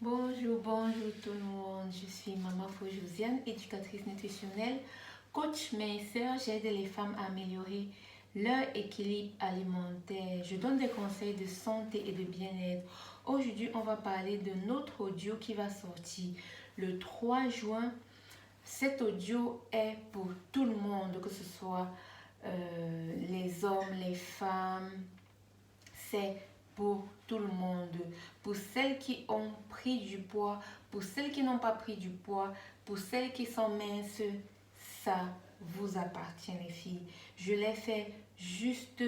Bonjour tout le monde. Je suis Maman Josiane, éducatrice nutritionnelle, coach minceur. J'aide les femmes à améliorer leur équilibre alimentaire. Je donne des conseils de santé et de bien-être. Aujourd'hui, on va parler de notre audio qui va sortir le 3 juin. Cet audio est pour tout le monde, que ce soit les hommes, les femmes. C'est pour tout le monde. Pour celles qui ont pris du poids, pour celles qui n'ont pas pris du poids, pour celles qui sont minces, ça vous appartient les filles. Je l'ai fait juste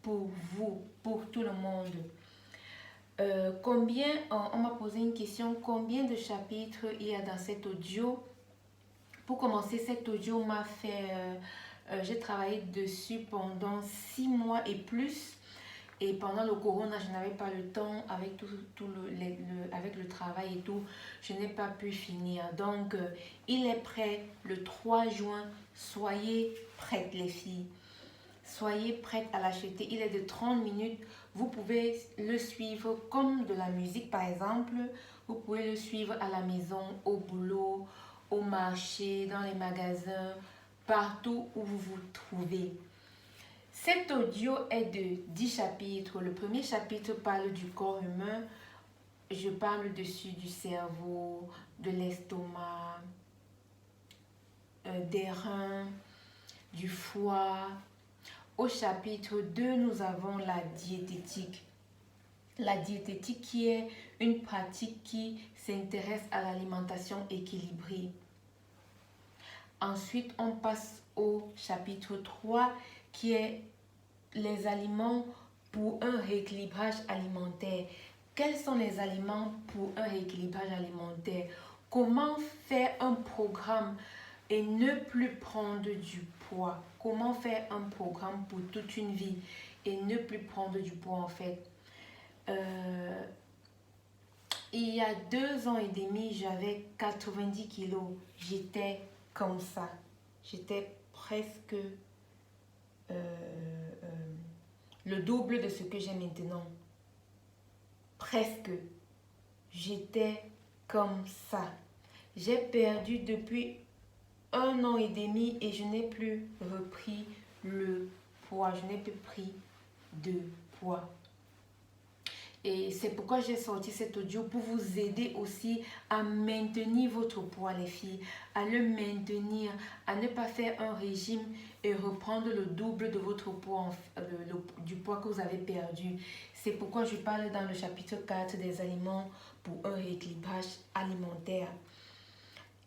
pour vous, pour tout le monde. On m'a posé une question, combien de chapitres il y a dans cet audio? Pour commencer, cet audio m'a fait, j'ai travaillé dessus pendant 6 mois et plus. Et pendant le corona, je n'avais pas le temps avec avec le travail et tout. Je n'ai pas pu finir. Donc, il est prêt le 3 juin. Soyez prêtes les filles. Soyez prêtes à l'acheter. Il est de 30 minutes. Vous pouvez le suivre comme de la musique par exemple. Vous pouvez le suivre à la maison, au boulot, au marché, dans les magasins, partout où vous vous trouvez. Cet audio est de 10 chapitres. Le premier chapitre parle du corps humain. Je parle dessus du cerveau, de l'estomac, des reins, du foie. Au chapitre 2, nous avons la diététique. La diététique qui est une pratique qui s'intéresse à l'alimentation équilibrée. Ensuite, on passe au chapitre 3 qui est les aliments pour un rééquilibrage alimentaire. Quels sont les aliments pour un rééquilibrage alimentaire? Comment faire un programme et ne plus prendre du poids? Comment faire un programme pour toute une vie et ne plus prendre du poids en fait? Il y a 2 ans et demi, j'avais 90 kilos. J'étais comme ça. J'étais presque le double de ce que j'ai maintenant. Presque. J'étais comme ça. J'ai perdu depuis 1 an et demi et je n'ai plus repris le poids. Je n'ai plus pris de poids. Et c'est pourquoi j'ai sorti cet audio pour vous aider aussi à maintenir votre poids les filles, à le maintenir, à ne pas faire un régime et reprendre le double de votre poids, du poids que vous avez perdu. C'est pourquoi je parle dans le chapitre 4 des aliments pour un rééquilibrage alimentaire.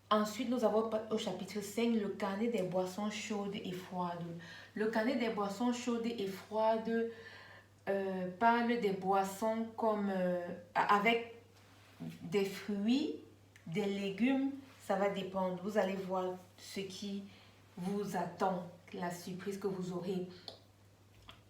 Ensuite, nous avons au chapitre 5 le carnet des boissons chaudes et froides. Le carnet des boissons chaudes et froides parle des boissons comme avec des fruits, des légumes, ça va dépendre. Vous allez voir ce qui vous attend, la surprise que vous aurez.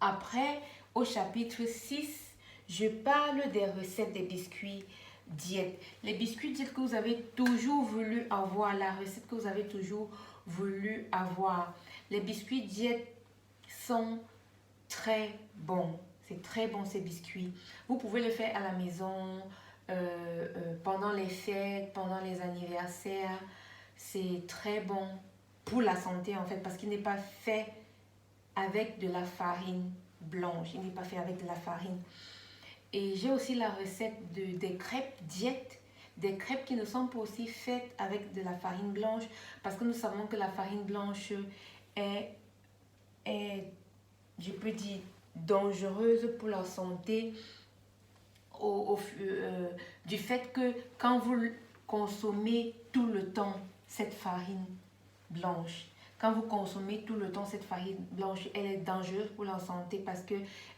Après, au chapitre 6, je parle des recettes des biscuits diète. Les biscuits diète que vous avez toujours voulu avoir, la recette que vous avez toujours voulu avoir. Les biscuits diète sont très bons. C'est très bon ces biscuits. Vous pouvez le faire à la maison, pendant les fêtes, pendant les anniversaires. C'est très bon pour la santé en fait parce qu'il n'est pas fait avec de la farine blanche. Il n'est pas fait avec de la farine. Et j'ai aussi la recette des crêpes diète. Des crêpes qui ne sont pas aussi faites avec de la farine blanche parce que nous savons que la farine blanche est je peux dire, dangereuse pour la santé du fait que quand vous consommez tout le temps cette farine blanche, quand vous consommez tout le temps cette farine blanche, elle est dangereuse pour la santé parce que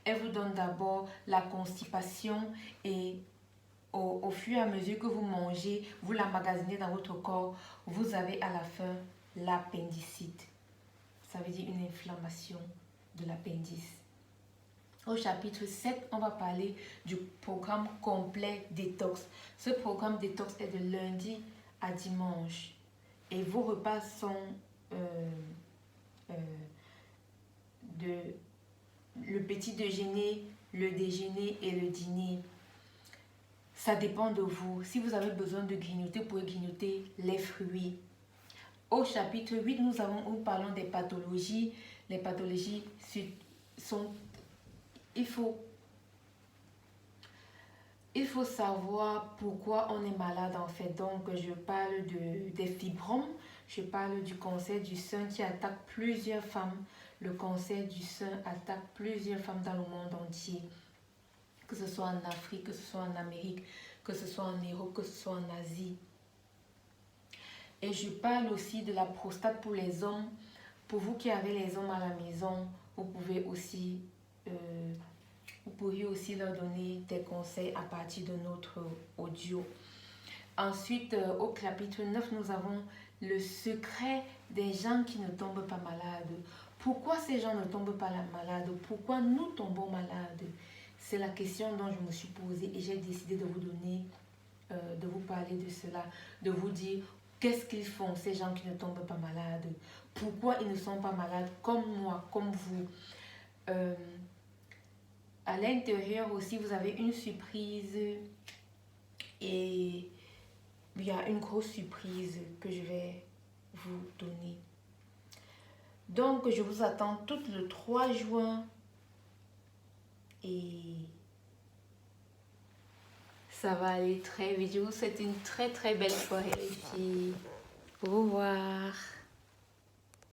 elle vous donne d'abord la constipation et au fur et à mesure que vous mangez, vous l'emmagasinez dans votre corps, vous avez à la fin l'appendicite. Ça veut dire une inflammation de l'appendice. Au chapitre 7, on va parler du programme complet détox. Ce programme détox est de lundi à dimanche. Et vos repas sont le petit déjeuner, le déjeuner et le dîner. ça dépend de vous. Si vous avez besoin de grignoter, vous pouvez grignoter les fruits. Au chapitre 8, nous parlons des pathologies. Les pathologies sont... Il faut savoir pourquoi on est malade en fait. Donc, je parle des fibromes. Je parle du cancer du sein qui attaque plusieurs femmes. Le cancer du sein attaque plusieurs femmes dans le monde entier. Que ce soit en Afrique, que ce soit en Amérique, que ce soit en Europe, que ce soit en Asie. Et je parle aussi de la prostate pour les hommes. Pour vous qui avez les hommes à la maison, vous pourriez aussi leur donner des conseils à partir de notre audio. Ensuite, au chapitre 9, nous avons le secret des gens qui ne tombent pas malades. Pourquoi ces gens ne tombent pas malades? Pourquoi nous tombons malades? C'est la question dont je me suis posée et j'ai décidé de vous donner, de vous parler de cela, de vous dire qu'est-ce qu'ils font, ces gens qui ne tombent pas malades. Pourquoi ils ne sont pas malades comme moi, comme vous. À l'intérieur aussi, vous avez une surprise et il y a une grosse surprise que je vais vous donner. Donc, je vous attends tout le 3 juin et ça va aller très vite. Je vous souhaite une très très belle soirée les filles. Au revoir.